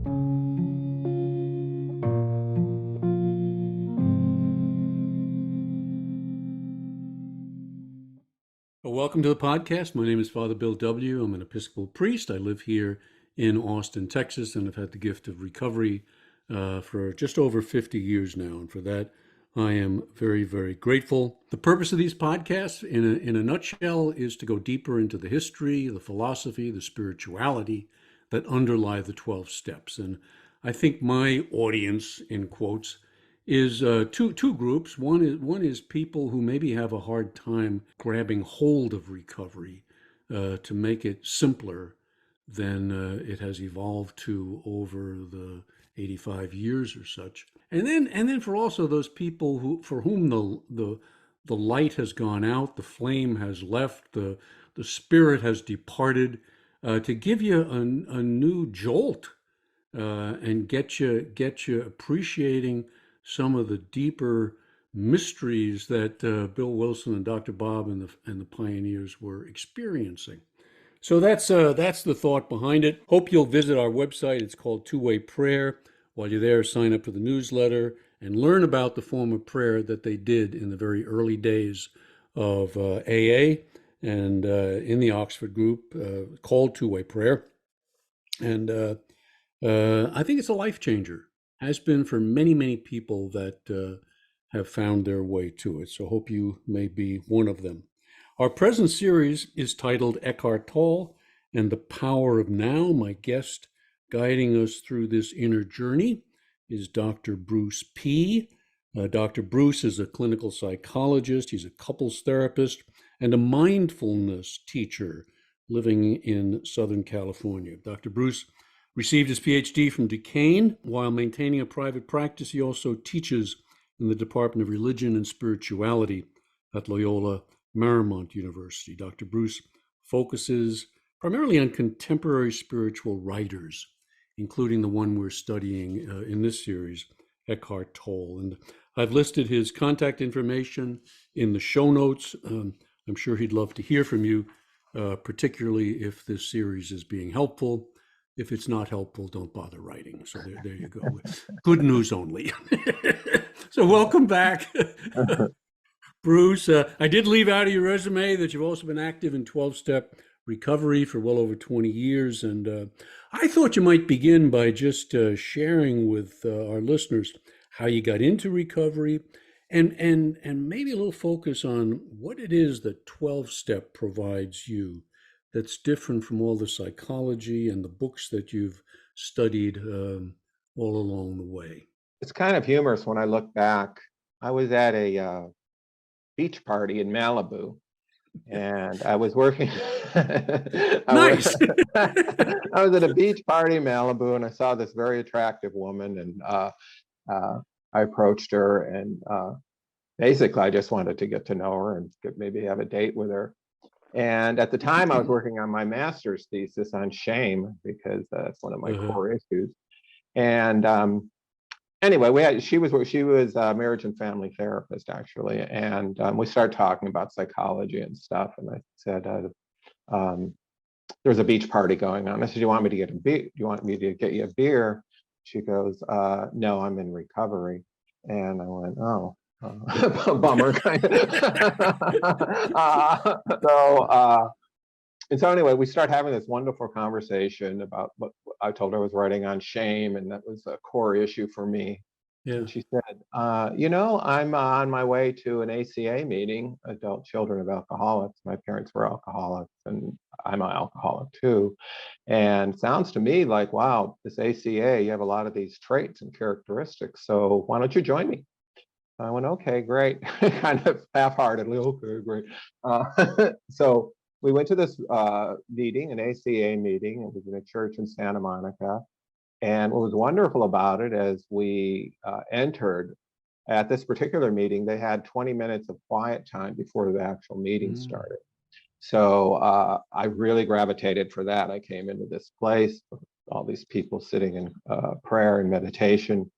Well, welcome to the podcast. My name is Father Bill W. I'm an Episcopal priest. I live here in Austin, Texas, and have had the gift of recovery for just over 50 years now. And for that, I am very, very grateful. The purpose of these podcasts, in a nutshell, is to go deeper into the history, the philosophy, the spirituality that underlie the 12 steps. And I think my audience, in quotes, is two groups. One is people who maybe have a hard time grabbing hold of recovery to make it simpler than it has evolved to over the 85 years or such. And then for also those people for whom the light has gone out, the flame has left, the spirit has departed, to give you a new jolt and get you appreciating some of the deeper mysteries that Bill Wilson and Dr. Bob and the pioneers were experiencing. So that's the thought behind it. Hope you'll visit our website. It's called Two-Way Prayer. While you're there, sign up for the newsletter and learn about the form of prayer that they did in the very early days of AA and in the Oxford group called Two-Way Prayer. And I think it's a life changer. Has been for many, many people that have found their way to it. So hope you may be one of them. Our present series is titled Eckhart Tolle and the Power of Now. My guest guiding us through this inner journey is Dr. Bruce P. Dr. Bruce is a clinical psychologist. He's a couples therapist and a mindfulness teacher living in Southern California. Dr. Bruce received his PhD from Duquesne. While maintaining a private practice, he also teaches in the Department of Religion and Spirituality at Loyola Marymount University. Dr. Bruce focuses primarily on contemporary spiritual writers, including the one we're studying in this series, Eckhart Tolle. And I've listed his contact information in the show notes. I'm sure he'd love to hear from you, particularly if this series is being helpful. If it's not helpful, don't bother writing. So there you go. Good news only. So welcome back, Bruce. I did leave out of your resume that you've also been active in 12-step recovery for well over 20 years. And I thought you might begin by just sharing with our listeners how you got into recovery and maybe a little focus on what it is that 12-step provides you that's different from all the psychology and the books that you've studied all along the way. It's kind of humorous when I look back. I was at a beach party in Malibu, and I was working. Nice. I was at a beach party in Malibu, and I saw this very attractive woman, and I approached her, and basically I just wanted to get to know her and maybe have a date with her. And at the time, I was working on my master's thesis on shame, because that's one of my core issues. And anyway, she was a marriage and family therapist, actually, and we started talking about psychology and stuff. And I said, "There's a beach party going on." I said, "Do you want me to get a beer? Do you want me to get you a beer?" She goes, "No, I'm in recovery." And I went, "Oh." Bummer. And so anyway, we start having this wonderful conversation about what I told her I was writing on shame, and that was a core issue for me. Yeah. And she said, I'm on my way to an ACA meeting, Adult Children of Alcoholics. My parents were alcoholics, and I'm an alcoholic too. And sounds to me like, wow, this ACA, you have a lot of these traits and characteristics. So why don't you join me? I went, okay, great. Kind of half-heartedly, okay, great. So we went to this meeting, an ACA meeting. It was in a church in Santa Monica. And what was wonderful about it, as we entered at this particular meeting, they had 20 minutes of quiet time before the actual meeting started. So I really gravitated for that. I came into this place, all these people sitting in prayer and meditation.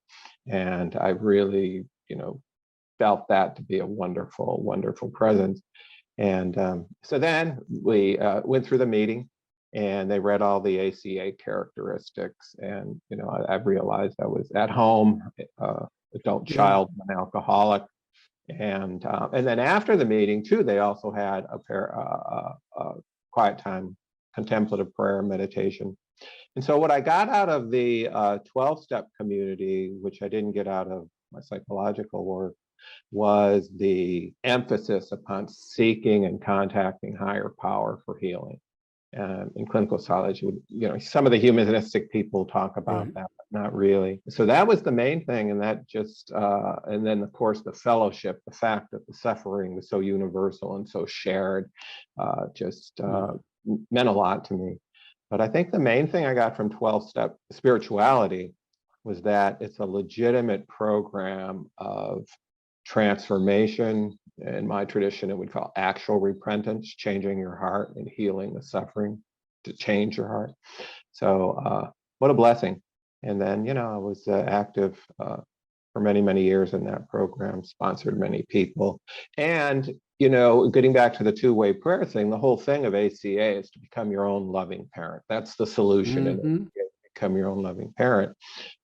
And I really, felt that to be a wonderful, wonderful presence. And so then we went through the meeting, and they read all the ACA characteristics. And, I've realized I was at home, adult Yeah. child, an alcoholic. And then after the meeting too, they also had a quiet time, contemplative prayer, meditation. And so what I got out of the 12-step community, which I didn't get out of my psychological work, was the emphasis upon seeking and contacting higher power for healing. In clinical psychology, some of the humanistic people talk about Right. that, but not really. So that was the main thing, and that just, and then of course the fellowship, the fact that the suffering was so universal and so shared, just Yeah. meant a lot to me. But I think the main thing I got from 12-step spirituality was that it's a legitimate program of transformation. In my tradition, it would call actual repentance, changing your heart and healing the suffering to change your heart. So what a blessing. And then, I was active for many, many years in that program, sponsored many people. And, getting back to the two-way prayer thing, the whole thing of ACA is to become your own loving parent. That's the solution in Mm-hmm. it, become your own loving parent.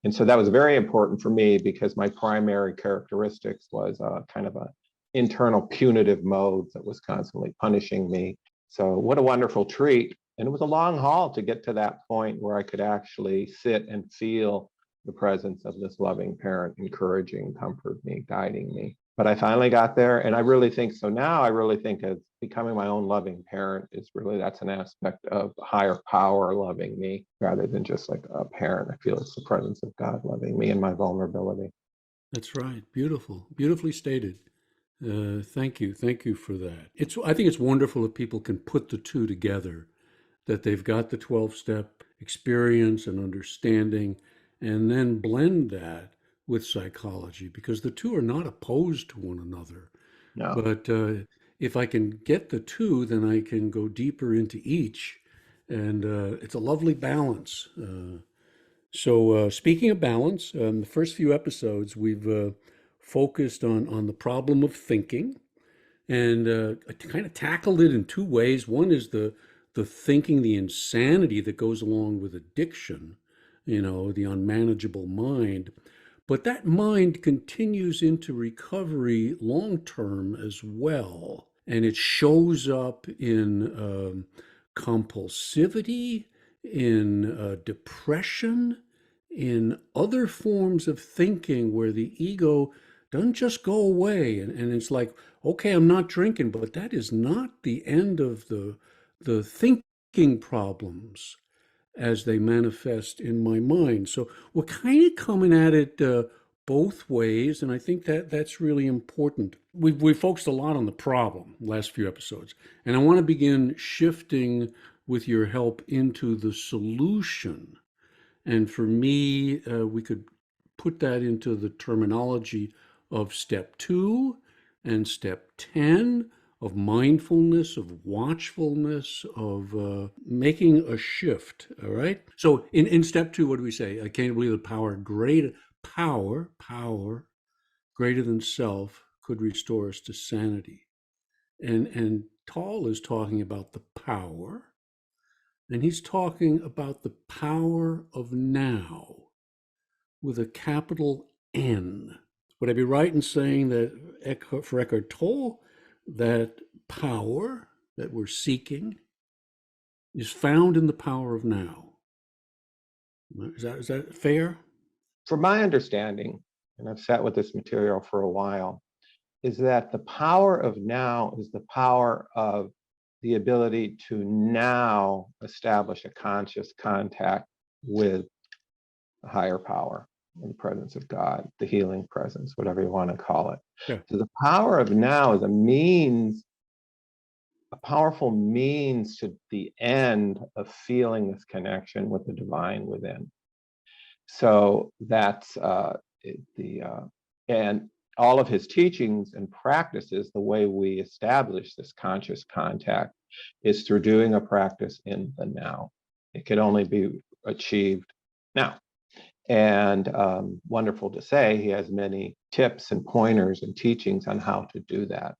And so that was very important for me because my primary characteristics was kind of a internal punitive mode that was constantly punishing me. So what a wonderful treat. And it was a long haul to get to that point where I could actually sit and feel the presence of this loving parent, encouraging, comfort me, guiding me. But I finally got there, and I really think so now. I really think of becoming my own loving parent is really, that's an aspect of higher power loving me rather than just like a parent. I feel it's the presence of God loving me and my vulnerability. That's right. Beautiful. Beautifully stated. Thank you. Thank you for that. I think it's wonderful if people can put the two together, that they've got the 12-step experience and understanding, and then blend that with psychology, because the two are not opposed to one another. No. But if I can get the two, then I can go deeper into each. And it's a lovely balance. So speaking of balance, the first few episodes, we've focused on the problem of thinking, and kind of tackled it in two ways. One is the thinking, the insanity that goes along with addiction, the unmanageable mind. But that mind continues into recovery long term as well. And it shows up in compulsivity, in depression, in other forms of thinking where the ego doesn't just go away. And it's like, okay, I'm not drinking, but that is not the end of the thinking problems as they manifest in my mind. So we're kind of coming at it both ways, and I think that that's really important. We've focused a lot on the problem last few episodes, and I want to begin shifting with your help into the solution. And for me, we could put that into the terminology of step 2 and step 10 of mindfulness, of watchfulness, of making a shift. All right. So in step 2, what do we say? I can't believe the power greater than self could restore us to sanity. And Tolle is talking about the power, and he's talking about the power of now with a capital N. Would I be right in saying that for Eckhart Tolle, that power that we're seeking is found in the power of now? Is that fair? From my understanding, and I've sat with this material for a while, is that the power of now is the power of the ability to now establish a conscious contact with a higher power in the presence of God, the healing presence, whatever you want to call it. Yeah. So the power of now is a means, a powerful means to the end of feeling this connection with the divine within. So that's and all of his teachings and practices, the way we establish this conscious contact is through doing a practice in the now. It can only be achieved now. And wonderful to say, he has many tips and pointers and teachings on how to do that.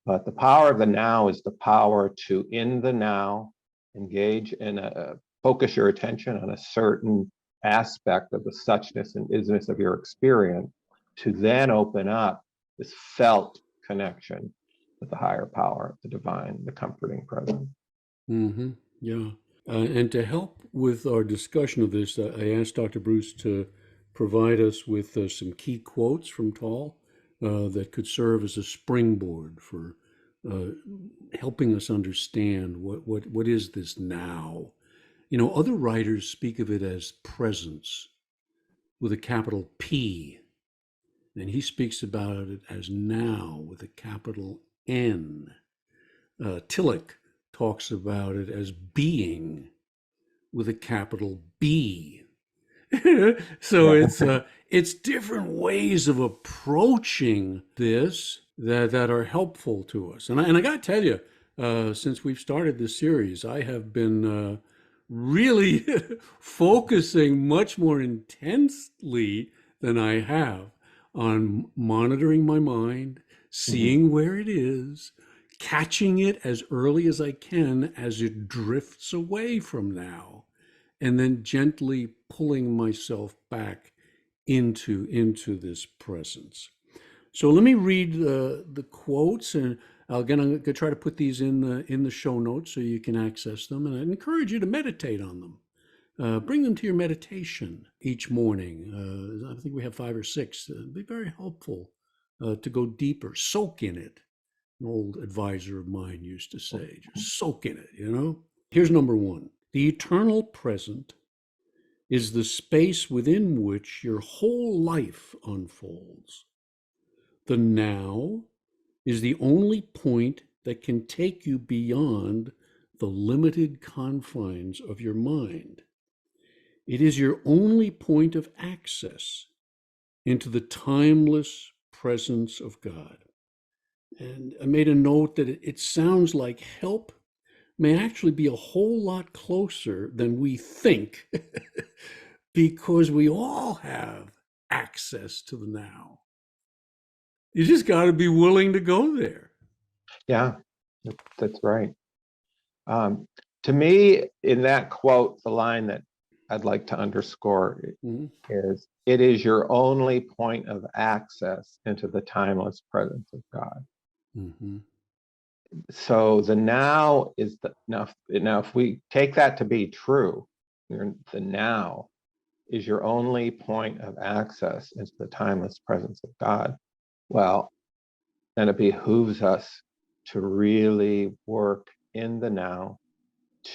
But the power of the now is the power to, in the now, engage in focus your attention on a certain aspect of the suchness and isness of your experience to then open up this felt connection with the higher power, the divine, the comforting presence. Mm-hmm. Yeah. And to help with our discussion of this, I asked Dr. Bruce to provide us with some key quotes from Tolle that could serve as a springboard for uh, helping us understand what is this now. You know, other writers speak of it as presence with a capital P, and he speaks about it as now with a capital N. Tillich talks about it as being with a capital B. So it's different ways of approaching this that are helpful to us. And I got to tell you, since we've started this series, I have been really focusing much more intensely than I have on monitoring my mind, Mm-hmm. seeing where it is, catching it as early as I can as it drifts away from now, and then gently pulling myself back into this presence. So let me read the quotes, and again, I'm going to try to put these in the show notes so you can access them, and I encourage you to meditate on them. Bring them to your meditation each morning. I think we have 5 or 6. It'd be very helpful to go deeper, soak in it. An old advisor of mine used to say, just soak in it, you know? Here's number 1. The eternal present is the space within which your whole life unfolds. The now is the only point that can take you beyond the limited confines of your mind. It is your only point of access into the timeless presence of God. And I made a note that it sounds like help may actually be a whole lot closer than we think because we all have access to the now. You just got to be willing to go there. Yeah, that's right. Um, to me, in that quote, the line that I'd like to underscore Mm-hmm. is, it is your only point of access into the timeless presence of God. Mm-hmm. So the now is the now if we take that to be true, the now is your only point of access into the timeless presence of God. Well, then it behooves us to really work in the now,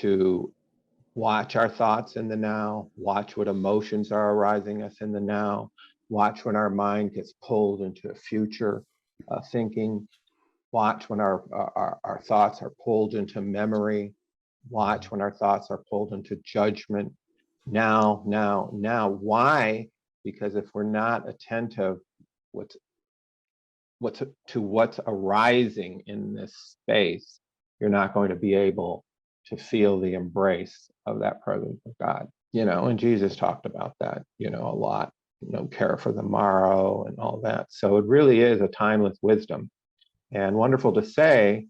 to watch our thoughts in the now, watch what emotions are arising us in the now, watch when our mind gets pulled into future thinking, watch when our thoughts are pulled into memory, watch when our thoughts are pulled into judgment. Now, now, now. Why? Because if we're not attentive what's, to what's arising in this space, you're not going to be able to feel the embrace of that presence of God. And Jesus talked about that, a lot, care for the morrow and all that. So it really is a timeless wisdom, and wonderful to say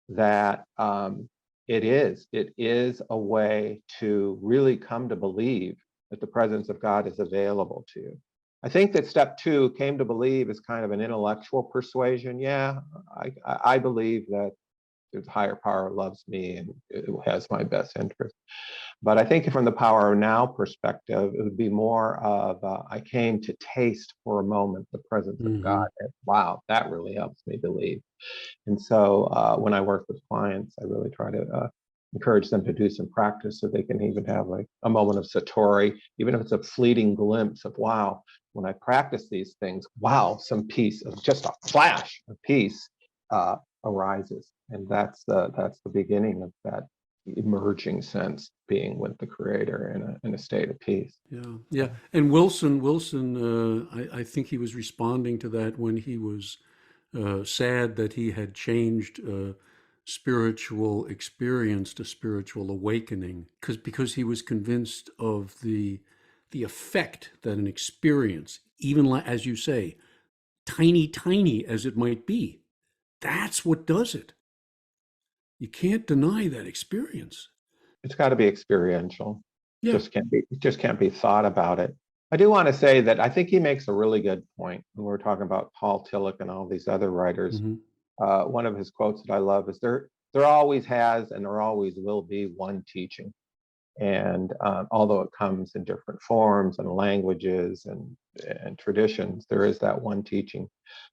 that it is a way to really come to believe that the presence of God is available to you. I think that step 2, came to believe, is kind of an intellectual persuasion. Yeah, I believe that there's a higher power loves me and it has my best interest. But I think from the power of now perspective, it would be more of I came to taste for a moment the presence of Mm-hmm. God. And wow, that really helps me believe. And so when I work with clients, I really try to encourage them to do some practice so they can even have like a moment of satori, even if it's a fleeting glimpse of, wow, when I practice these things, wow, some peace, of just a flash of peace arises. And that's the beginning of that emerging sense, being with the creator in a state of peace. Yeah, yeah. And Wilson, I think he was responding to that when he was sad that he had changed spiritual experience to spiritual awakening, because he was convinced of the effect that an experience, even like, as you say, tiny as it might be, that's what does it. You can't deny that experience. It's got to be experiential. Yeah. Just can't be thought about it. I do want to say that I think he makes a really good point when we're talking about Paul Tillich and all these other writers. Hmm. One of his quotes that I love is there always has and there always will be one teaching. And although it comes in different forms and languages and traditions, there is that one teaching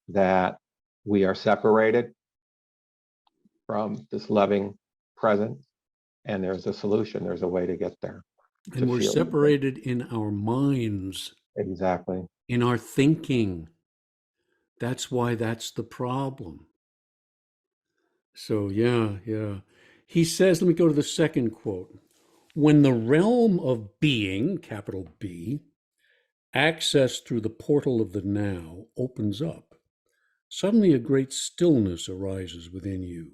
that we are separated from this loving presence, and there's a solution. There's a way to get there, to And we're feel separated in our minds, exactly. in our thinking. That's why that's the problem. So, yeah, yeah. He says, let me go to the second quote. When the realm of being, capital B, access through the portal of the now opens up, suddenly a great stillness arises within you,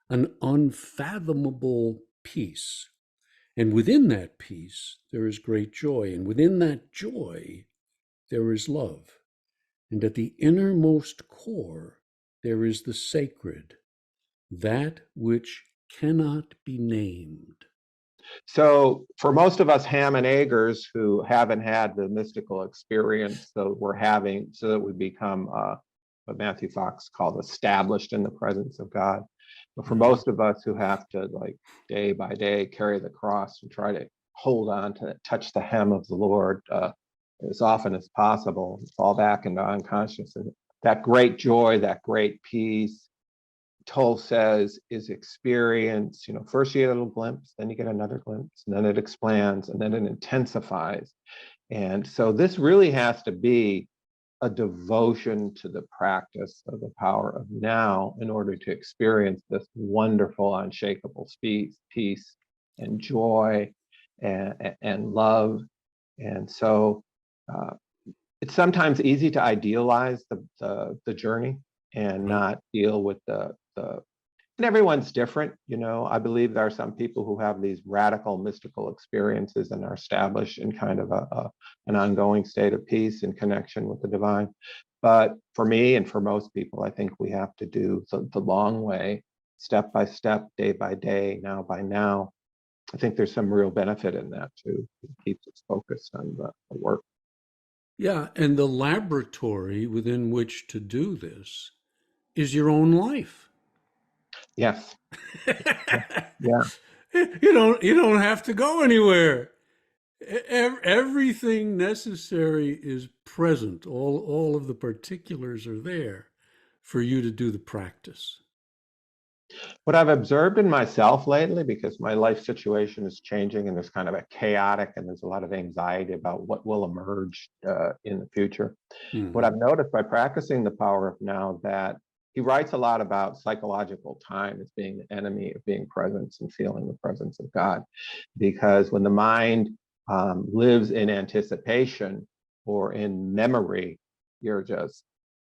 an unfathomable peace. And within that peace, there is great joy. And within that joy, there is love. And at the innermost core, there is the sacred, that which cannot be named. So for most of us ham and eggers who haven't had the mystical experience, so that we become what Matthew Fox called established in the presence of God. But for Mhm. most of us who have to, like, day by day carry the cross and try to hold on to touch the hem of the Lord as often as possible, fall back into unconscious, and that great joy, that great peace, Toll says, is experience. First you get a little glimpse, then you get another glimpse, and then it expands, and then it intensifies. And so this really has to be a devotion to the practice of the power of now in order to experience this wonderful, unshakable peace and joy and love. And so uh, it's sometimes easy to idealize the journey and Right. not deal with the and everyone's different. I believe there are some people who have these radical mystical experiences and are established in kind of an ongoing state of peace and connection with the divine. But for me and for most people, I think we have to do the long way, step by step, day by day, now by now. I think there's some real benefit in that too. It keeps us focused on the work. Yeah, and the laboratory within which to do this is your own life. Yes. Yeah. You don't have to go anywhere. Everything necessary is present. All of the particulars are there for you to do the practice. What I've observed in myself lately, because my life situation is changing and there's kind of a chaotic and there's a lot of anxiety about what will emerge in the future. What Hmm. I've noticed by practicing the power of now, that he writes a lot about psychological time as being the enemy of being present and feeling the presence of God. Because when the mind lives in anticipation or in memory, you're just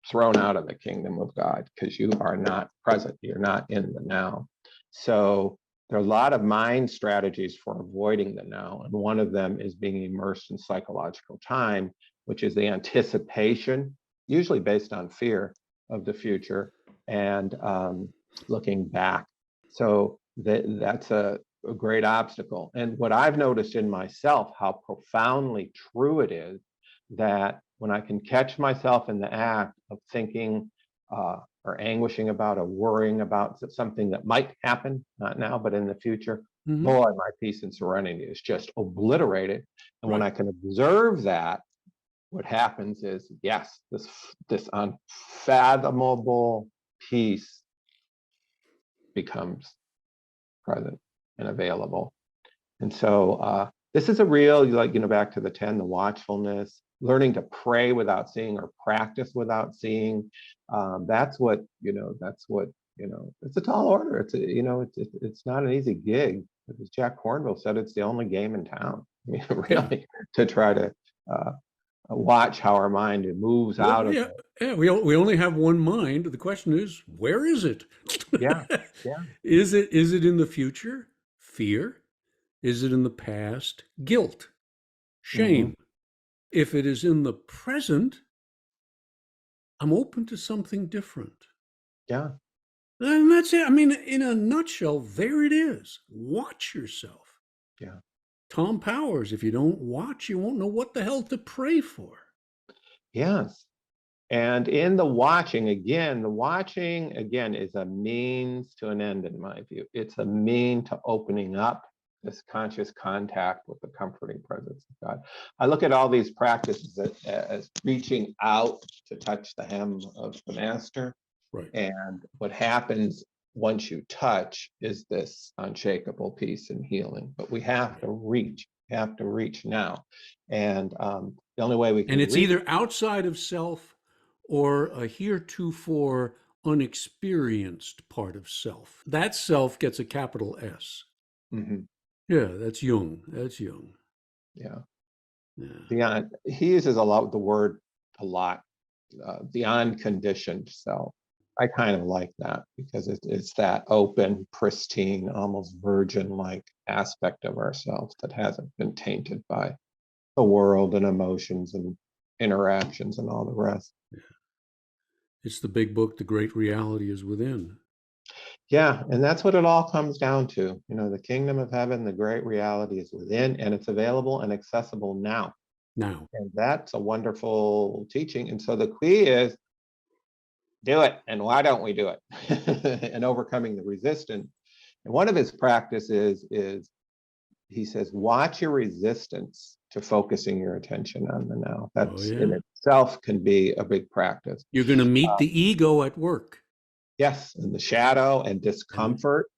thrown out of the kingdom of God because you are not present. You're not in the now. So there are a lot of mind strategies for avoiding the now. And one of them is being immersed in psychological time, which is the anticipation, usually based on fear of the future, and looking back. So that's a great obstacle. And what I've noticed in myself, how profoundly true it is, that when I can catch myself in the act of thinking or anguishing about or worrying about something that might happen, not now, but in the future, Hmm. boy, my peace and serenity is just obliterated. And when Right. I can observe that, what happens is, yes, this unfathomable peace becomes present and available. And so this is a real, like, back to the 10, the watchfulness, learning to pray without seeing or practice without seeing. It's a tall order. It's not an easy gig. As Jack Cornville said, it's the only game in town. I mean, Yeah. really, to try to watch how our mind moves out Well, of yeah. it. Yeah. We only have one mind. The question is, where is it? Yeah, yeah. Is it in the future? Fear? Is it in the past? Guilt? Hmm. Shame? If it is in the present, I'm open to something different. Yeah. And that's it. I mean, in a nutshell, there it is. Watch yourself. Yeah. Tom Powers, if you don't watch, you won't know what the hell to pray for. Yes. And in the watching again is a means to an end, in my view. It's a mean to opening up this conscious contact with the comforting presence of God. I look at all these practices as reaching out to touch the hem of the master. Right. And what happens once you touch is this unshakable peace and healing. But we have to reach now. And the only way we And can it's reach. either outside of self or a heretofore unexperienced part of self. That self gets a capital S. Mhm. Yeah, that's Jung. That's Jung. Yeah. Yeah. Beyond, he uses the word a lot, the unconditioned self. I kind of like that because it's that open, pristine, almost virgin-like aspect of ourselves that hasn't been tainted by the world and emotions and interactions and all the rest. It's the big book, The Great Reality is Within. Yeah, and that's what it all comes down to. The kingdom of heaven, the great reality is within, and it's available and accessible now. Now, And that's a wonderful teaching. And so the key is do it. And why don't we do it? And overcoming the resistance. And one of his practices is he says, watch your resistance to focusing your attention on the now. oh That's in yeah, itself can be a big practice. you're going to meet the ego at work. Yes, and the shadow and And discomfort.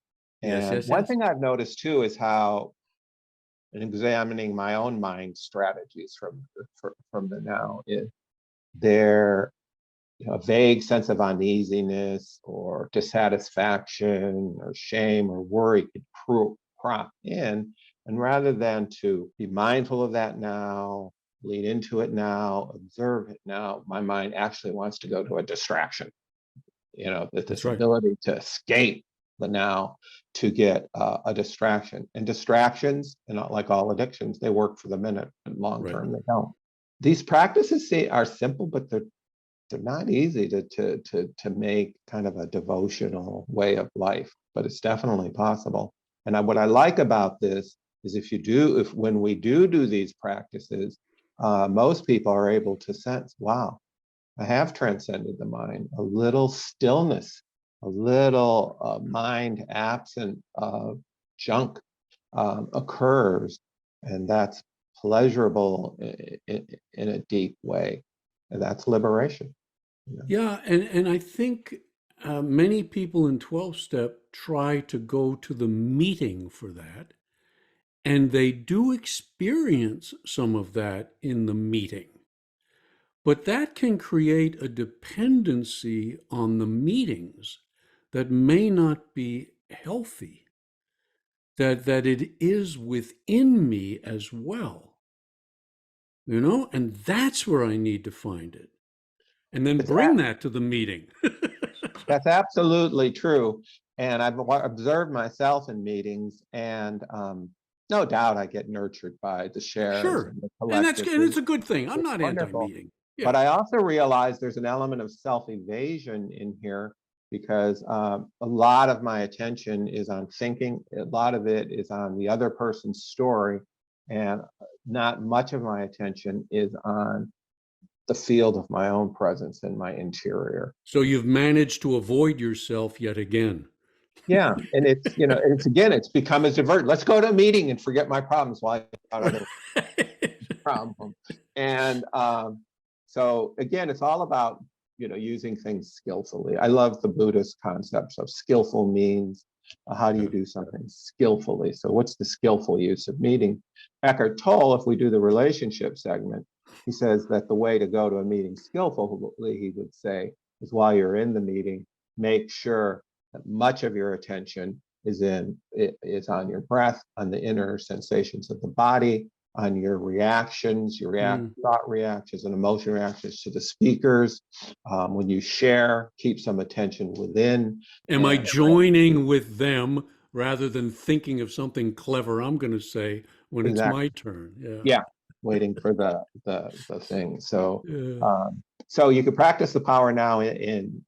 yes, And yes, one yes. thing I've noticed too is how, in examining my own mind strategies from the now, is there a vague sense of uneasiness or dissatisfaction or shame or worry could crop in. And rather than to be mindful of that now, lean into it now, observe it now, my mind actually wants to go to a distraction. That That's this right. ability to escape the now to get a distraction. And distractions, like all addictions, they work for the minute, but long Right. term they don't. These practices are simple, but they're not easy to make kind of a devotional way of life, but it's definitely possible. And what I like about this is if when we do these practices, most people are able to sense, wow, I have transcended the mind. A little stillness, a little mind absent of junk occurs, and that's pleasurable in a deep way, and that's liberation. Yeah, and I think many people in 12 step try to go to the meeting for that, and they do experience some of that in the meeting. But that can create a dependency on the meetings that may not be healthy, that it is within me as well, and that's where I need to find it and then It's bring that to the meeting. That's absolutely true. And I've observed myself in meetings, and no doubt I get nurtured by the shares Sure. and the And collective. it's a good thing. I'm It's not wonderful. anti-meeting. But Yeah. I also realize there's an element of self-evasion in here because a lot of my attention is on thinking. A lot of it is on the other person's story, and not much of my attention is on the field of my own presence in my interior. So you've managed to avoid yourself yet again. Yeah, and it's become as divert. Let's go to a meeting and forget my problems while I got other problems. And so again, it's all about using things skillfully. I love the Buddhist concepts of skillful means. How do you do something skillfully? So what's the skillful use of meeting? Eckhart Tolle, if we do the relationship segment, he says that the way to go to a meeting skillfully, he would say, is while you're in the meeting, make sure that much of your attention is on your breath, on the inner sensations of the body, on your reactions, thought reactions and emotion reactions to the speakers. When you share, keep some attention within. Am I And joining with them rather than thinking of something clever I'm going to say when it's exactly, my turn? Yeah. yeah, waiting for the thing. So Yeah. so you could practice the power now in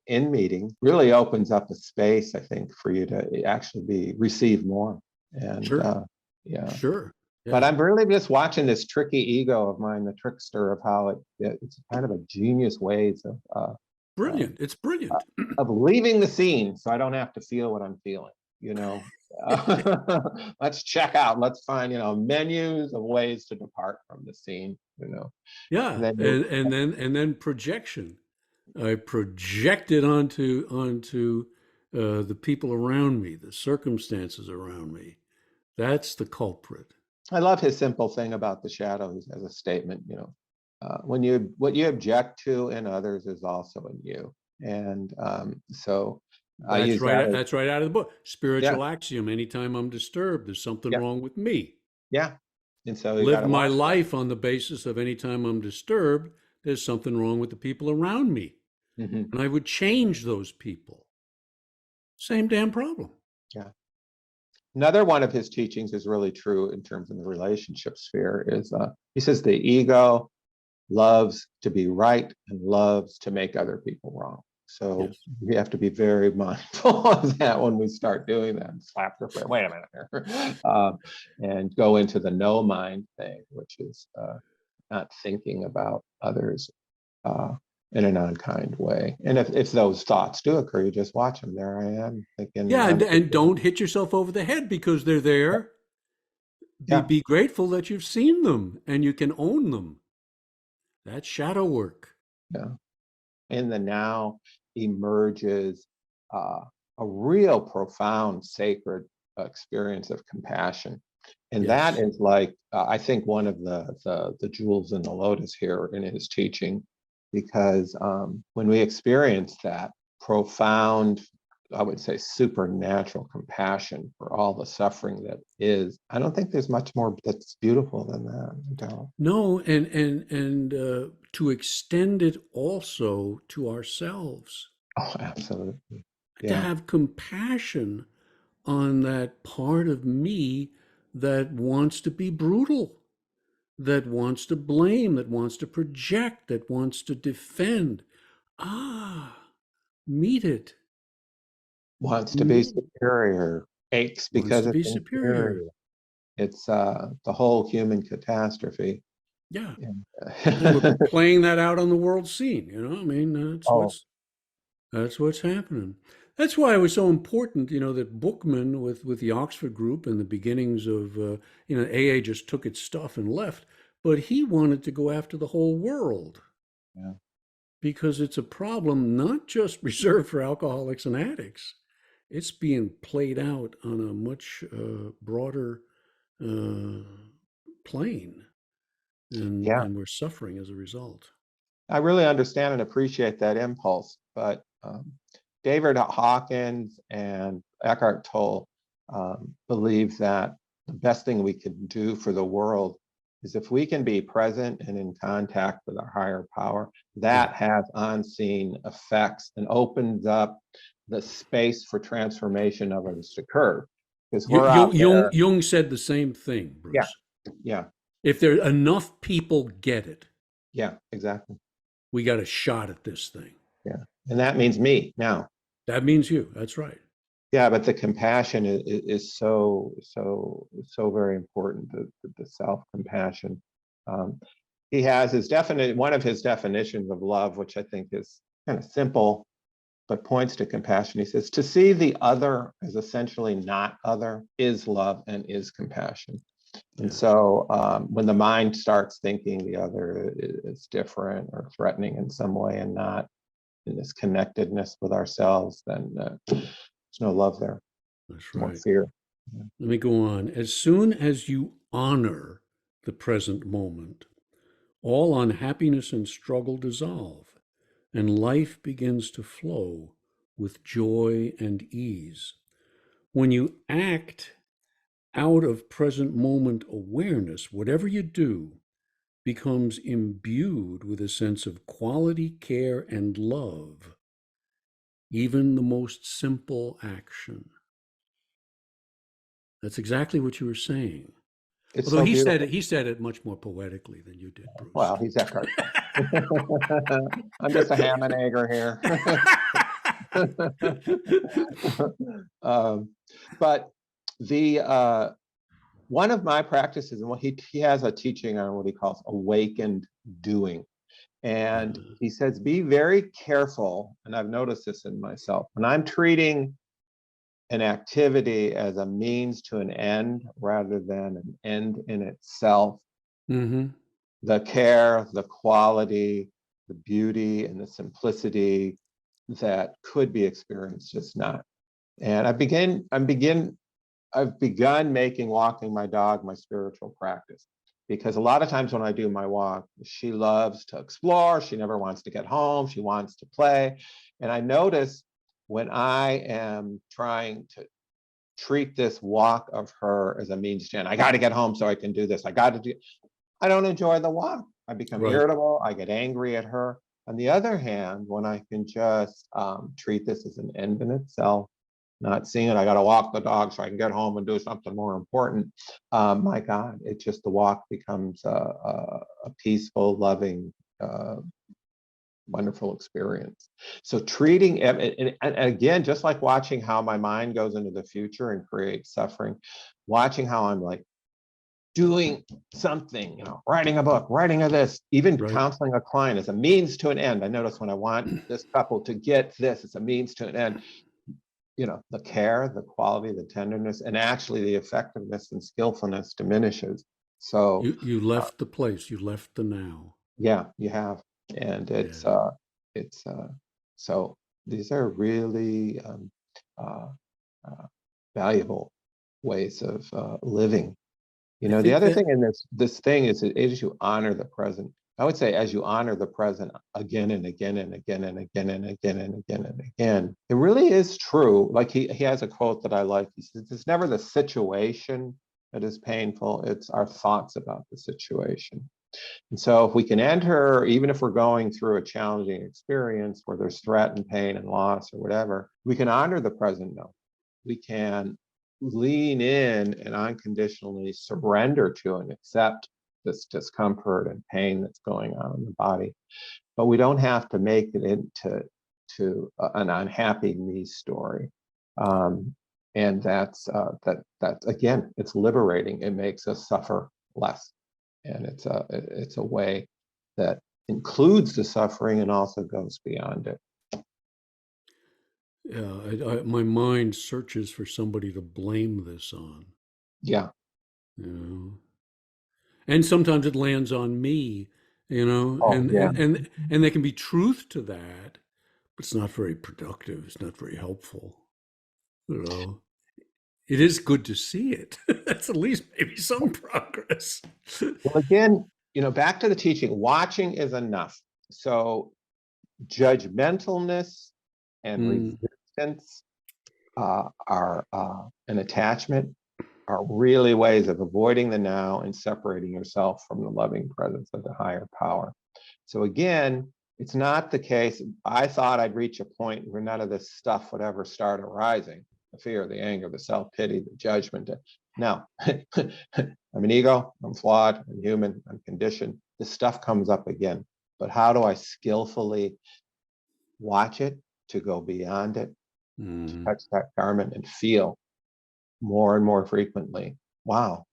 meeting. Really opens up a space, I think, for you to actually receive more. And Sure. Yeah. Sure. But Yeah. I'm really just watching this tricky ego of mine, the trickster, of how it's kind of a genius ways uh, Brilliant. It's brilliant. of leaving the scene so I don't have to feel what I'm feeling, let's check out, let's find, menus of ways to depart from the scene, and Yeah. then And then projection. I project it onto the people around me, the circumstances around me. That's the culprit. I love his simple thing about the shadows as a statement, what you object to in others is also in you. And so I That's use right. that as, That's right out of the book. yeah, Spiritual axiom. Anytime I'm disturbed, there's something yeah, wrong with me. yeah. And so you got Live to my watch that. life on the basis of anytime I'm disturbed, there's something wrong with the people around me. Hmm. And I would change those people. Same damn problem. Yeah. Another one of his teachings is really true in terms of the relationship sphere is he says the ego loves to be right and loves to make other people wrong. So Yes. we have to be very mindful of that when we start doing that and slap your foot. Wait a minute here, and go into the no mind thing, which is not thinking about others uh, in an unkind way. And if those thoughts do occur, you just watch them. There I am thinking Yeah, and, other and people. don't hit yourself over the head because they're there. Be, Yeah, be grateful that you've seen them and you can own them. That's shadow work. yeah. In the now emerges uh, a real profound sacred experience of compassion. And that Yes. is like, I think, one of the jewels in the lotus here in his teaching, because when we experience that profound, I would say, supernatural compassion for all the suffering that is, I don't think there's much more that's beautiful than that. I don't. No, and to extend it also to ourselves, Oh, absolutely. to Yeah. have compassion on that part of me that wants to be brutal, that wants to blame, that wants to project, that wants to defend. Ah, meet it. Wants to be Meet it. superior, aches Wants because to it's be superior. inferior. It's the whole human catastrophe. Yeah. And, And we're playing that out on the world scene, I mean, oh, that's what's happening. That's why it was so important, that Bookman with the Oxford group and the beginnings of, AA just took its stuff and left, but he wanted to go after the whole world yeah, because it's a problem not just reserved for alcoholics and addicts. It's being played out on a much broader uh, plane, and yeah. and we're suffering as a result. I really understand and appreciate that impulse, but David Hawkins and Eckhart Tolle believe that the best thing we can do for the world is if we can be present and in contact with our higher power, Yeah. that has unseen effects and opens up the space for transformation of us to occur. Because we're out there. Jung said the same thing, Yeah, Bruce. yeah, If there enough people get it, yeah, exactly. we got a shot at this thing. Yeah. And that means me now. That means you. That's right. Yeah, but the compassion is so very important. The self compassion. Um, he has his definite one of his definitions of love, which I think is kind of simple, but points to compassion. He says to see the other as essentially not other is love and is compassion. And Yes. so when the mind starts thinking the other is different or threatening in some way and not in this connectedness with ourselves, then there's no love there. That's More right. fear. Yeah. Let me go on. As soon as you honor the present moment, all unhappiness and struggle dissolve, and life begins to flow with joy and ease. When you act out of present moment awareness, whatever you do becomes imbued with a sense of quality, care, and love, even the most simple action. That's exactly what you were saying. It's Although so he beautiful. said it much more poetically than you did, Bruce. Well, he's Eckhart Tolle. I'm just a ham and egger here. um, but the one of my practices, and he has a teaching on what he calls awakened doing. And he says, be very careful. And I've noticed this in myself. When I'm treating an activity as a means to an end rather than an end in itself, the care, the quality, the beauty, and the simplicity that could be experienced just not. And I've begun making walking my dog my spiritual practice, because a lot of times when I do my walk, she loves to explore. She never wants to get home. She wants to play. And I notice when I am trying to treat this walk of her as a means to end, I got to get home so I can do this. I don't enjoy the walk. I become Right. irritable. I get angry at her. On the other hand, when I can just treat this as an end in itself, not seeing it, I got to walk the dog so I can get home and do something more important. My God, the walk becomes a peaceful, loving, wonderful experience. So treating, and again, just like watching how my mind goes into the future and creates suffering, watching how I'm like doing something, writing a book, writing of this, even Right. counseling a client is a means to an end. I notice when I want this couple to get this, it's a means to an end. The care, the quality, the tenderness, and actually the effectiveness and skillfulness diminishes. So You left the place, you left the now. yeah, you have. And Yeah. so these are really uh, uh, valuable ways of living. I The think other that, thing in this thing is, as you honor the present. I would say, as you honor the present again and again and again and again and again and again and again, it really is true. Like he has a quote that I like. He says, "It's never the situation that is painful; it's our thoughts about the situation." And so, if we can enter, even if we're going through a challenging experience where there's threat and pain and loss or whatever, we can honor the present moment. We can lean in and unconditionally surrender to and accept this discomfort and pain that's going on in the body. But we don't have to make it into an unhappy me story. And that's again, it's liberating. It makes us suffer less, and it's a way that includes the suffering and also goes beyond it. my mind searches for somebody to blame this on, Yeah. you know. And sometimes it lands on me, Oh, and yeah. and there can be truth to that, but it's not very productive. It's not very helpful, you know. It is good to see it. That's at least maybe some progress. Well, again, back to the teaching, watching is enough. So judgmentalness and Mm, resistance an attachment are really ways of avoiding the now and separating yourself from the loving presence of the higher power. So again, it's not the case. I thought I'd reach a point where none of this stuff would ever start arising. The fear, the anger, the self-pity, the judgment. No, I'm an ego, I'm flawed, I'm human, I'm conditioned. This stuff comes up again. But how do I skillfully watch it, to go beyond it, to mm, touch that garment and feel more and more frequently, wow,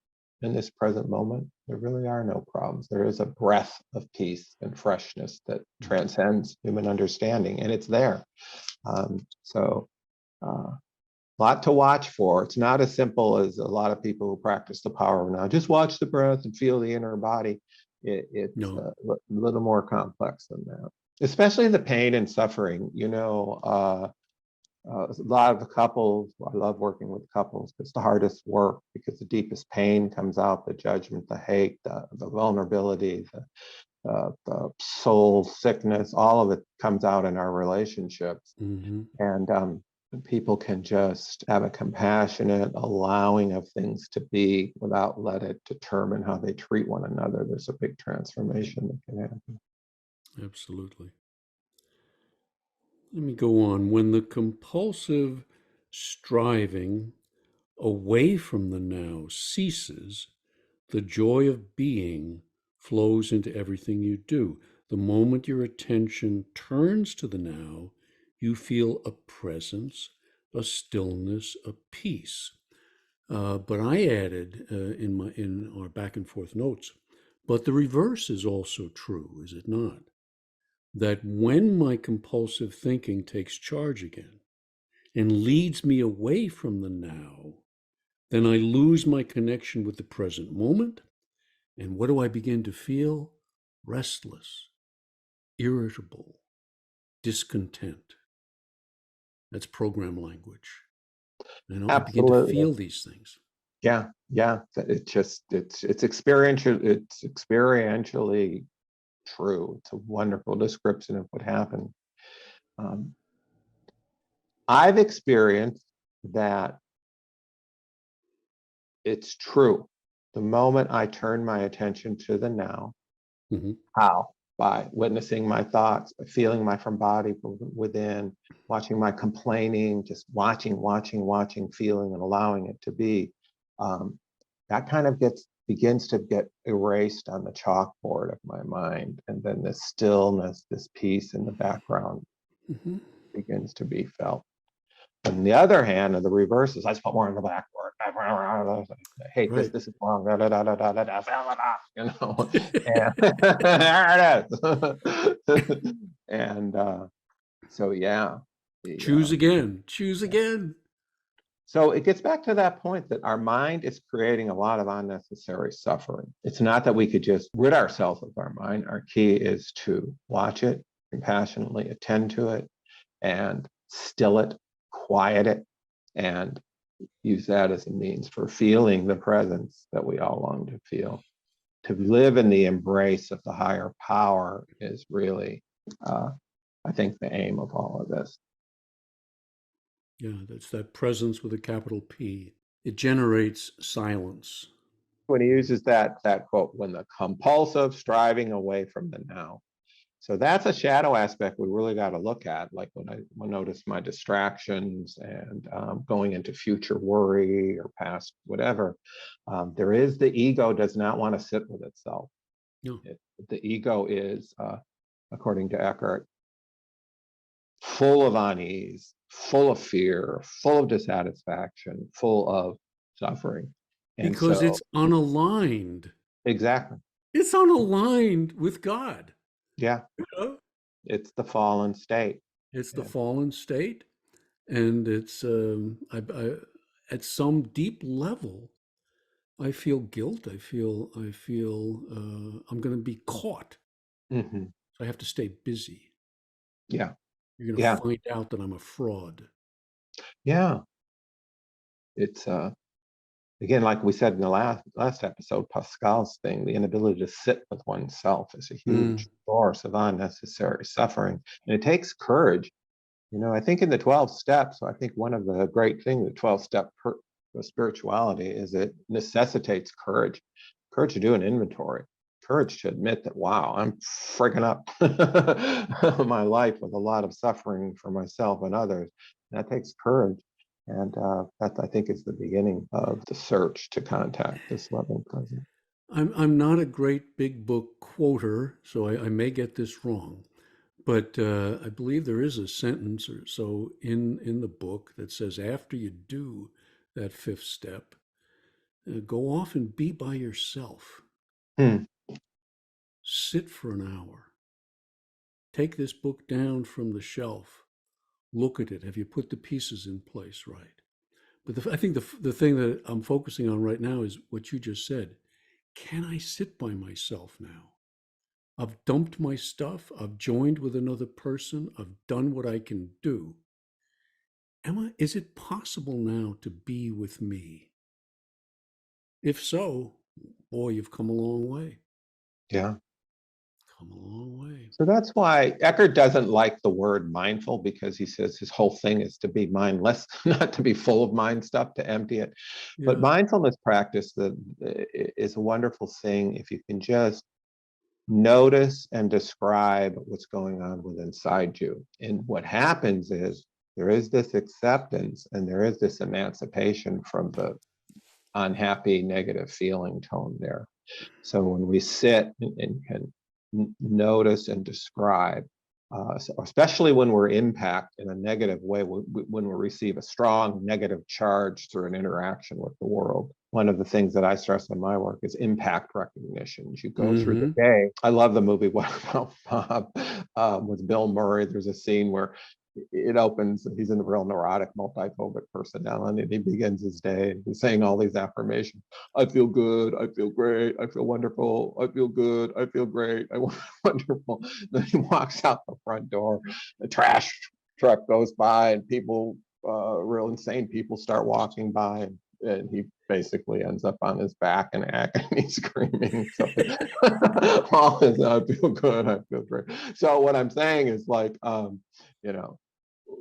in this present moment, there really are no problems. There is a breath of peace and freshness that transcends human understanding, and it's there. So, a lot to watch for. It's not as simple as a lot of people who practice the power of now. Just watch the breath and feel the inner body. It's no. a little more complex than that, especially the pain and suffering. A lot of the couples, I love working with couples. It's the hardest work because the deepest pain comes out, the judgment, the hate, the vulnerability, the soul sickness, all of it comes out in our relationships. Mm-hmm. And people can just have a compassionate allowing of things to be without let it determine how they treat one another. There's a big transformation that can happen. Absolutely. Let me go on. When the compulsive striving away from the now ceases, the joy of being flows into everything you do. The moment your attention turns to the now, you feel a presence, a stillness, a peace. But I added in our back and forth notes, but the reverse is also true, is it not? That when my compulsive thinking takes charge again and leads me away from the now, then I lose my connection with the present moment. And what do I begin to feel? Restless, irritable, discontent. That's program language. I begin to Absolutely. feel these things. Yeah, yeah. It's experiential. It's experientially true. It's a wonderful description of what happened. Um, I've experienced that it's true. The moment I turn my attention to the now, Mm-hmm. how? By witnessing my thoughts, by feeling my from body from within, watching my complaining, just watching, feeling, and allowing it to be. Um, that kind of begins to get erased on the chalkboard of my mind, and then this stillness, this peace in the background Mm-hmm. begins to be felt. On the other hand, and the reverse is I just put more in the blackboard. I hate this. Right. This is wrong. Da, da, da, da, da, da, da, da, da, you know, and there it is. And so, yeah. The, Choose again. Choose again. so it gets back to that point that our mind is creating a lot of unnecessary suffering. It's not that we could just rid ourselves of our mind. Our key is to watch it, compassionately attend to it, and still it, quiet it, and use that as a means for feeling the presence that we all long to feel. To live in the embrace of the higher power is really, I think, the aim of all of this. Yeah, that's that presence with a capital P. It generates silence. When he uses that quote, when the compulsive striving away from the now. So that's a shadow aspect we really got to look at. Like when I notice my distractions and going into future worry or past whatever, there is the ego does not want to sit with itself. No. The ego is, according to Eckhart, full of unease, full of fear, full of dissatisfaction, full of suffering. And Because so, it's unaligned. exactly. It's unaligned with God. Yeah, You know? it's the fallen state. It's the Yeah. fallen state. And it's, at some deep level, I feel guilt. I feel I'm going to be caught. Mm-hmm. So I have to stay busy. Yeah. You're going to Yeah. find out that I'm a fraud. Yeah. It's again, like we said in the last episode, Pascal's thing, the inability to sit with oneself is a Mm. huge source of unnecessary suffering. And it takes courage. You know, I think in the 12 steps, I think one of the great things, the 12-step spirituality is it necessitates courage to do an inventory, courage to admit that, wow, I'm frigging up my life with a lot of suffering for myself and others. That takes courage. And that, I think, is the beginning of the search to contact this loving presence. I'm not a great big book quoter, so I may get this wrong. But I believe there is a sentence or so in the book that says after you do that fifth step, go off and be by yourself. Hmm. Sit for an hour. Take this book down from the shelf. Look at it. Have you put the pieces in place right? But I think the thing that I'm focusing on right now is what you just said. Can I sit by myself now? I've dumped my stuff. I've joined with another person. I've done what I can do. Is it possible now to be with me? If so, boy, you've come a long way. Yeah. Come a long way. So that's why Eckhart doesn't like the word mindful, because he says his whole thing is to be mindless, not to be full of mind stuff, to empty it. But Yeah. mindfulness practice is a wonderful thing if you can just notice and describe what's going on within inside you. And what happens is there is this acceptance and there is this emancipation from the unhappy, negative feeling tone there. So when we sit and can notice and describe, especially when we're impacted in a negative way, when we receive a strong negative charge through an interaction with the world. One of the things that I stress in my work is impact recognition. As you go through the day, I love the movie What About Bob with Bill Murray. There's a scene where it opens, he's in a real neurotic, multiphobic personality, and he begins his day and he's saying all these affirmations. I feel good, I feel great, I feel wonderful, I feel good, I feel great, I wonderful. Then he walks out the front door, the trash truck goes by, and people, real insane people, start walking by, and he basically ends up on his back and agony screaming. So all is, I feel good, I feel great. So what I'm saying is, like, you know,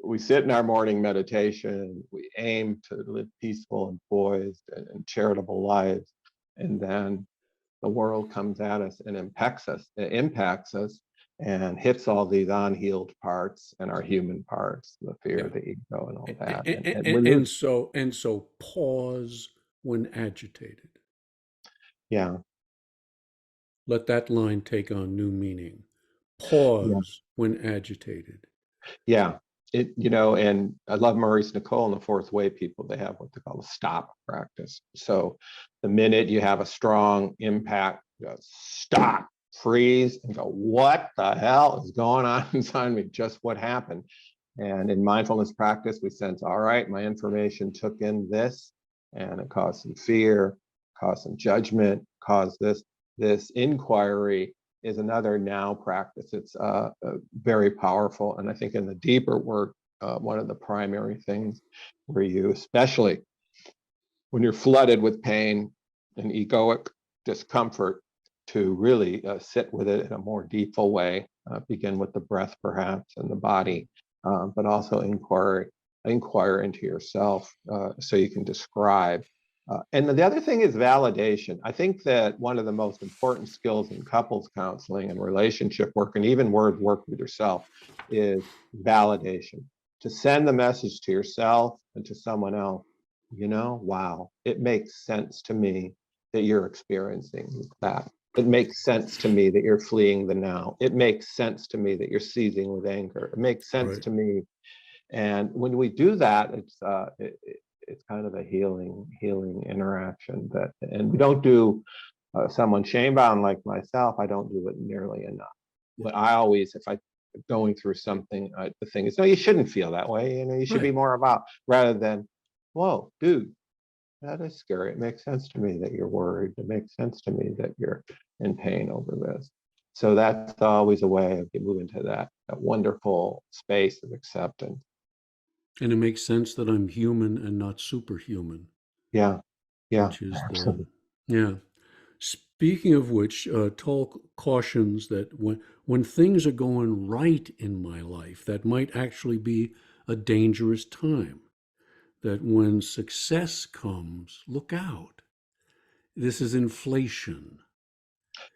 we sit in our morning meditation, we aim to live peaceful and poised and charitable lives, and then the world comes at us and impacts us and hits all these unhealed parts and our human parts, the fear, Yeah. the ego, and all that. And we And, lose. and so pause when agitated. Yeah. Let that line take on new meaning. Yeah. Pause when agitated. Yeah. And I love Maurice Nicoll and the Fourth Way people. They have what they call the stop practice. So the minute you have a strong impact, you go, stop, freeze, and go, what the hell is going on inside me? Just what happened? And in mindfulness practice, we sense, all right, my information took in this, and it caused some fear, caused some judgment, caused this. This inquiry is another now practice. It's very powerful. And I think in the deeper work, one of the primary things where you, especially when you're flooded with pain and egoic discomfort, to really sit with it in a more deepful way, begin with the breath perhaps and the body, but also inquire into yourself, so you can describe. And the other thing is validation. I think that one of the most important skills in couples counseling and relationship work, and even word work with yourself, is validation. To send the message to yourself and to someone else, wow, it makes sense to me that you're experiencing that. It makes sense to me that you're fleeing the now. It makes sense to me that you're seizing with anger. It makes sense Right. to me. And when we do that, it's kind of a healing interaction. And we don't do, someone shame bound like myself, I don't do it nearly enough. But I always, if I going through something, the thing is, no, you shouldn't feel that way. You should be Right. more about, rather than, whoa, dude, that is scary. It makes sense to me that you're worried. It makes sense to me that you're in pain over this. So that's always a way of moving to that wonderful space of acceptance. And it makes sense that I'm human and not superhuman, Yeah, yeah, which is absolutely. yeah. Speaking of which, Toll cautions that when things are going right in my life, that might actually be a dangerous time. That when success comes, look out. This is inflation,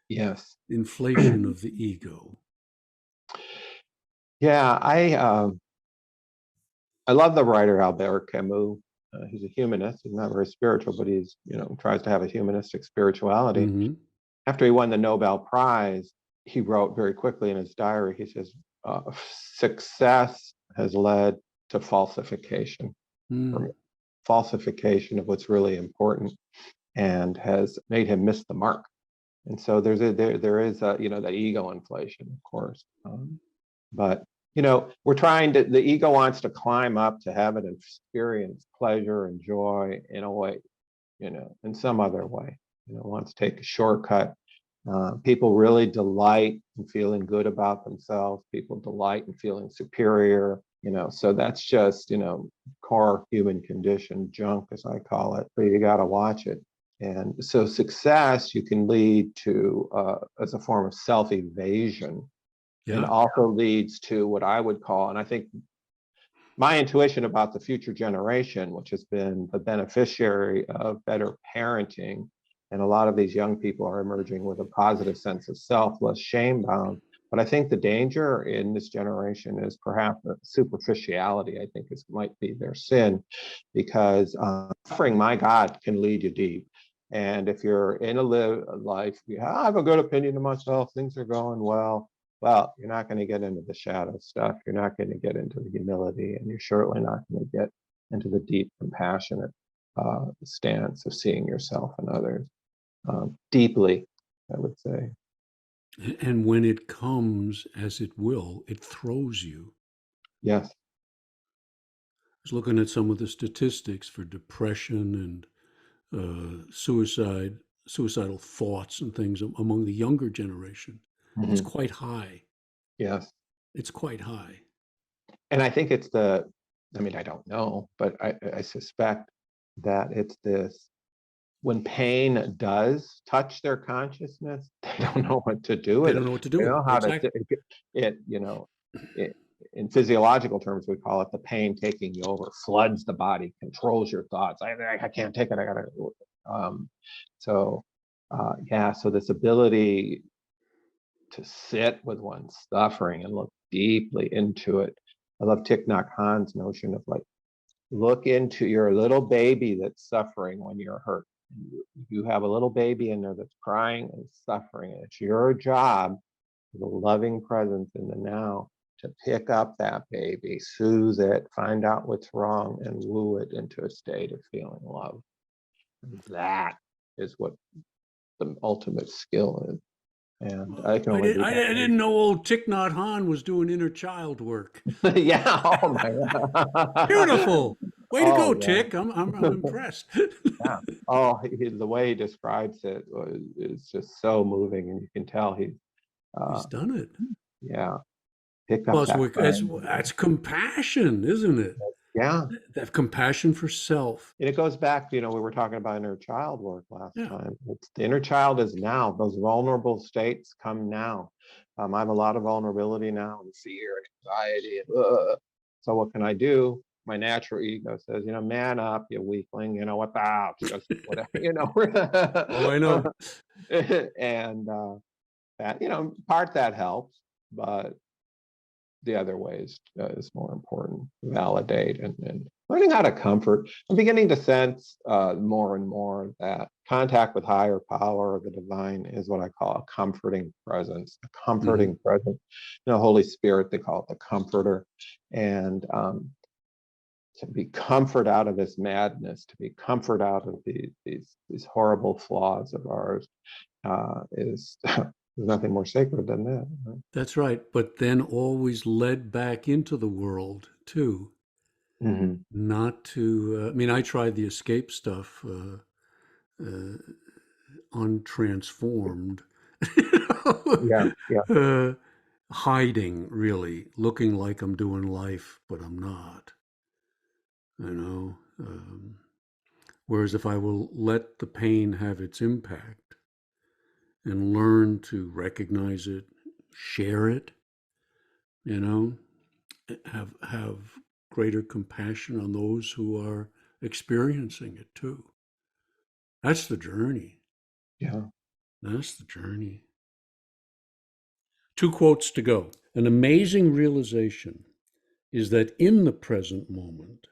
Yes. inflation of the ego. Yeah, I love the writer Albert Camus. He's a humanist. He's not very spiritual, but he's, tries to have a humanistic spirituality. Mm-hmm. After he won the Nobel Prize, he wrote very quickly in his diary, he says, success has led to falsification for me. Mm. Falsification of what's really important, and has made him miss the mark. And so there is a, that ego inflation, of course. But we're trying to, the ego wants to climb up to have an experience pleasure and joy in a way, in some other way, wants to take a shortcut. People really delight in feeling good about themselves. People delight in feeling superior, so that's just, core human condition junk, as I call it. But you got to watch it. And so success you can lead to, as a form of self-evasion, and Yeah. also leads to what I would call, and I think my intuition about the future generation, which has been the beneficiary of better parenting, and a lot of these young people are emerging with a positive sense of self, less shame bound. But I think the danger in this generation is perhaps superficiality. I think this might be their sin, because suffering, my God, can lead you deep. And if you're in a life, I have a good opinion of myself, things are going well, well, you're not going to get into the shadow stuff. You're not going to get into the humility, and you're certainly not going to get into the deep, compassionate stance of seeing yourself and others deeply, I would say. And when it comes, as it will, it throws you. Yes. I was looking at some of the statistics for depression and suicidal thoughts and things among the younger generation. It's Mm-hmm. quite high. Yes. It's quite high. And I think it's I mean, I don't know, but I suspect that it's this, when pain does touch their consciousness, they don't know what to do They with don't it. know what to do They with know it. how to, Exactly. it, in physiological terms, we call it the pain taking you over, floods the body, controls your thoughts. I can't take it. I gotta, um, so, yeah, so this ability to sit with one's suffering and look deeply into it. I love Thich Nhat Hanh's notion of like, look into your little baby that's suffering when you're hurt. You have a little baby in there that's crying and suffering. And it's your job, the loving presence in the now, to pick up that baby, soothe it, find out what's wrong, and woo it into a state of feeling love. And that is what the ultimate skill is. And I can only do I that. didn't know old Thich Nhat Hanh was doing inner child work. Yeah. Oh my God. Beautiful. Way to go, Oh yeah. Thich. I'm impressed. Yeah. Oh, the way he describes it is just so moving, and you can tell uh, He's done it. yeah, pick Well, up that friend. that's compassion, isn't it? Yeah. That compassion for self. And it goes back to, we were talking about inner child work last Yeah. time. The inner child is now. Those vulnerable states come now. I have a lot of vulnerability now, and fear and anxiety. So what can I do? My natural ego says, man up, you weakling. What the, just whatever, Oh, I know. and that, part that helps, but the other ways is more important. Validate and learning how to comfort. I'm beginning to sense more and more that contact with higher power or the divine is what I call a comforting presence. A Hmm. comforting presence. Holy Spirit, they call it the comforter. And to be comfort out of this madness, to be comfort out of these horrible flaws of ours is there's nothing more sacred than that. Right? That's right. But then always led back into the world too. Mm-hmm. Not to, I mean, I tried the escape stuff, untransformed, Yeah, yeah, uh, hiding, really, looking like I'm doing life, but I'm not, you know. Whereas if I will let the pain have its impact and learn to recognize it, share it, you know, have greater compassion on those who are experiencing it too. That's the journey. yeah. That's the journey. Two quotes to go. An amazing realization is that in the present moment,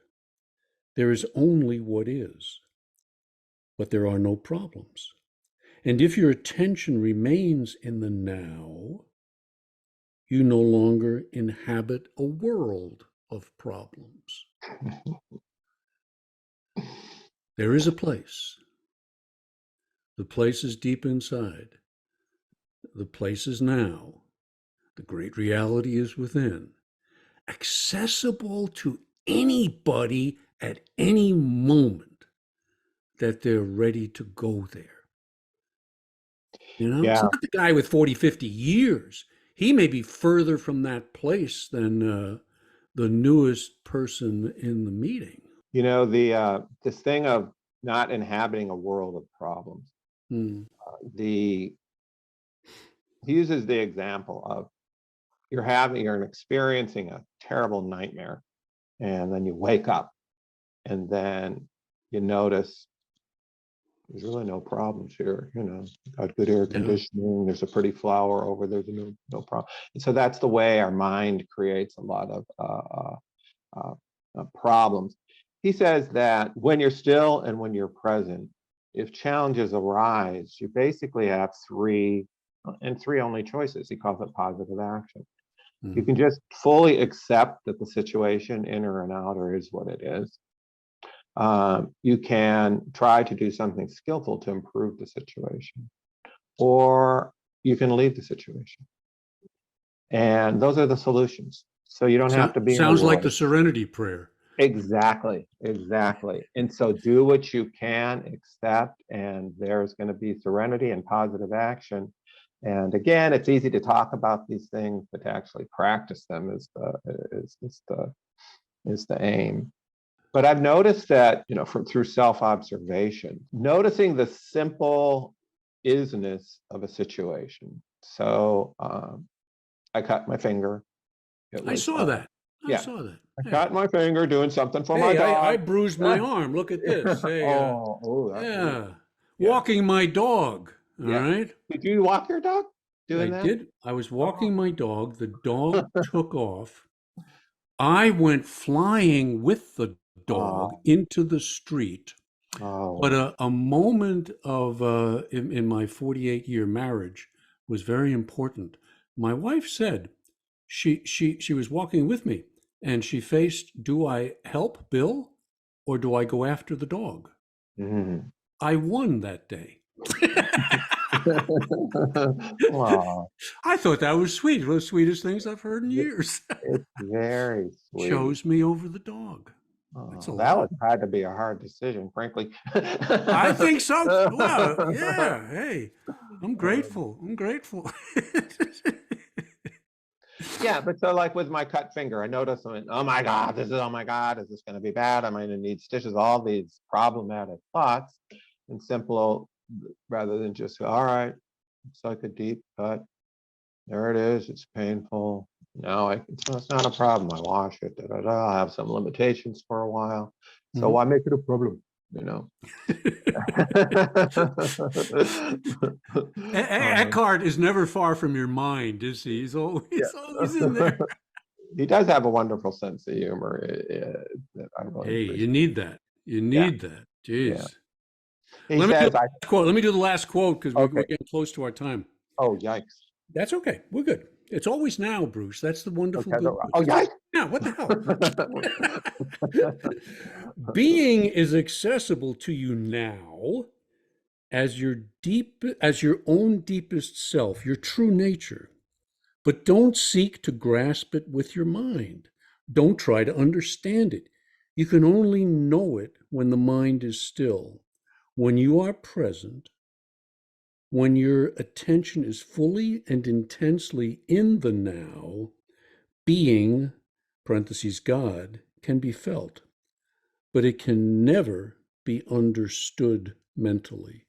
there is only what is, but there are no problems. And if your attention remains in the now, you no longer inhabit a world of problems. There is a place. The place is deep inside. The place is now. The great reality is within, accessible to anybody at any moment that they're ready to go there. It's Yeah. not the guy with 40, 50 years. He may be further from that place than the newest person in the meeting. This thing of not inhabiting a world of problems. Hmm. The He uses the example of you're experiencing a terrible nightmare, and then you wake up, and then you notice there's really no problems here. Got good air Yeah. conditioning. There's a pretty flower over there. No problem. And so that's the way our mind creates a lot of problems. He says that when you're still and when you're present, if challenges arise, you basically have three and three only choices. He calls it positive action. You Mhm. can just fully accept that the situation, inner and outer, is what it is. You can try to do something skillful to improve the situation, or you can leave the situation. And those are the solutions. So you don't have to be in a Sounds like the world. Serenity Prayer. Exactly, exactly. And so do what you can, accept, and there's going to be serenity and positive action. And again, it's easy to talk about these things, but to actually practice them is the aim. But I've noticed that, through self-observation, noticing the simple isness of a situation. So I cut my finger. It I was, saw that. I yeah, saw that. I Hey, cut my finger doing something for my hey, I dog. bruised my arm. Look at this. Hey, Oh, yeah, yeah, walking my dog. All yeah. right. Did you walk your dog I doing that? did. I was Oh, walking my dog. The dog took off. I went flying with the dog oh, into the street. But oh. a moment of in my 48-year marriage was very important. My wife said she was walking with me and she faced, do I help Bill or do I go after the dog? Mm. I won that day. Wow, I thought that was sweet. One of the sweetest things I've heard in years. it's very sweet. Chose me over the dog. That's a Oh, that lot. would had to be a hard decision, frankly. I think so. Well, yeah. Hey, I'm Um, grateful. I'm grateful. yeah, but so like with my cut finger, I noticed, I went, oh my God, oh my God, is this going to be bad? Am I going to need stitches? All these problematic thoughts, and simple, rather than just, all right, it's like a deep cut. There it is. It's painful. No, it's not a problem. I wash it. Da, da, da. I have some limitations for a while. So Mhm. why make it a problem? You know. Um, Eckhart is never far from your mind, is he? yeah. Always in there. He does have a wonderful sense of humor that I really Hey, you appreciate. need that. You Yeah, need that. yeah. Jeez. He Let me do says, the I, last quote. Let me do the last quote because we're okay. getting close to our time. Oh, yikes. That's okay. We're good. It's always now, Bruce. That's the wonderful Okay. good news. Oh, It's always yikes. now. What the hell? Being is accessible to you now as your own deepest self, your true nature. But don't seek to grasp it with your mind. Don't try to understand it. You can only know it when the mind is still, when you are present, when your attention is fully and intensely in the now. Being, parentheses, God, can be felt, but it can never be understood mentally.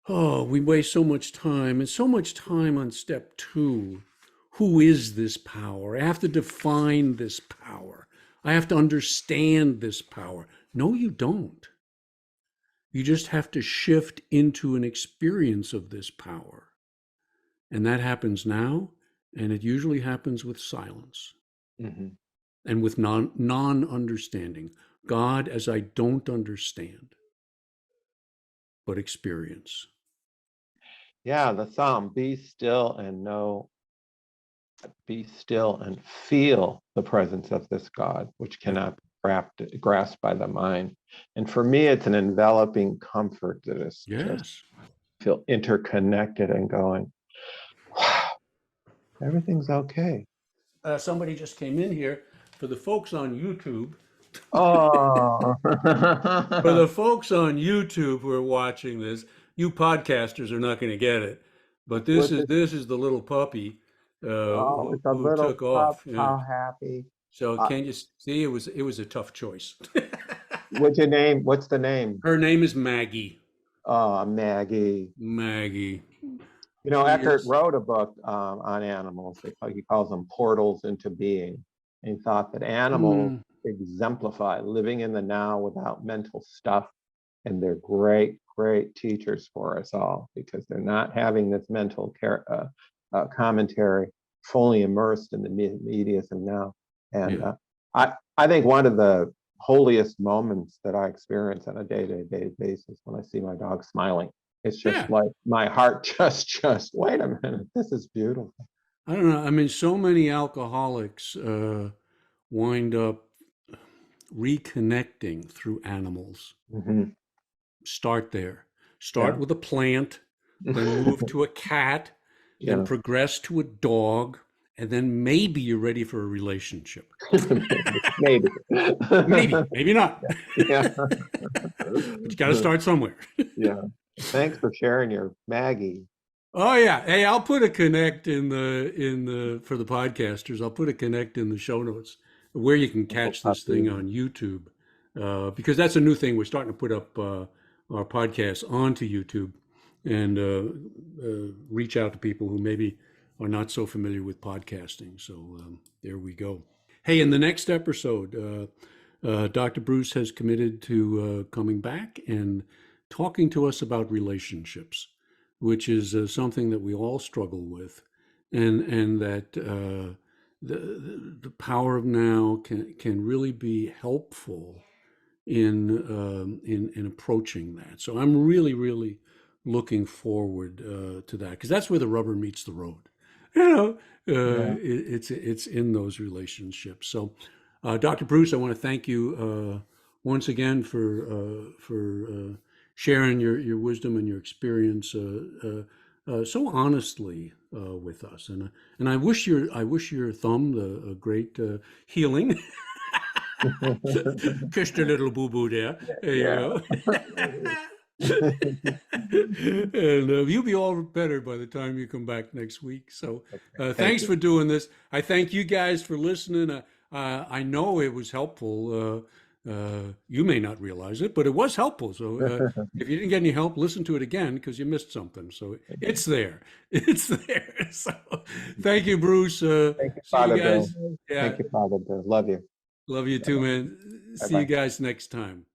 Oh, we waste so much time and so much time on step two. Who is this power? I have to define this power. I have to understand this power. No, you don't. You just have to shift into an experience of this power. And that happens now, and it usually happens with silence Mhm. and with non understanding. God as I don't understand, but experience. Yeah, the Psalm, be still and know, be still and feel the presence of this God, which Yeah. cannot be grasped by the mind. And for me, it's an enveloping comfort that is just Yes. feel interconnected and going, wow, everything's okay. Somebody just came in here for the folks on YouTube. Oh, For the folks on YouTube who are watching this, you podcasters are not going to get it, but with the, this is the little puppy oh, with a who little took pup, off. Yeah. how happy. So Uh, can you see it was a tough choice. what's your name? What's the name? Her name is Maggie. Oh, Maggie. Maggie. She Eckhart is. wrote a book on animals. He calls them portals into being. And he thought that animals Mm, exemplify living in the now without mental stuff. And they're great, great teachers for us all because they're not having this mental commentary fully immersed in the mediatism now. And yeah. I think one of the holiest moments that I experience on a day-to-day basis when I see my dog smiling. It's just Yeah. like my heart just wait a minute, this is beautiful. I don't know. I mean, so many alcoholics wind up reconnecting through animals. Hmm. Start there. Start Yeah. with a plant, then move to a cat, then Yeah. progress to a dog, and then maybe you're ready for a relationship. Maybe. Maybe, maybe not. Yeah. But you got to start somewhere. Yeah. Thanks for sharing your Maggie. Oh yeah. Hey, I'll put a connect in the for the podcasters. I'll put a connect in the show notes where you can Little catch this thing puppy. on YouTube, because that's a new thing. We're starting to put up our podcasts onto YouTube and reach out to people who maybe are not so familiar with podcasting. So there we go. Hey, in the next episode, Dr. Bruce has committed to coming back and talking to us about relationships, which is something that we all struggle with, and that the power of now can really be helpful in approaching that. So I'm really looking forward to that, because that's where the rubber meets the road. You know, Yeah. it's in those relationships. So, Dr. Bruce, I want to thank you once again for sharing your wisdom and your experience so honestly with us. And I wish your thumb a great healing. Kissed a little boo boo there. There you Yeah. go. And you'll be all better by the time you come back next week. So Okay. Thank thanks you. for doing this. I thank you guys for listening. I know it was helpful. You may not realize it, but it was helpful. So if you didn't get any help, listen to it again because you missed something. So it's there. It's there. So thank you, Bruce. Thank you, See you Father Bill. guys. Yeah. Thank you, Father Bill. Love you. Love you too, man. Bye See you bye. guys next time.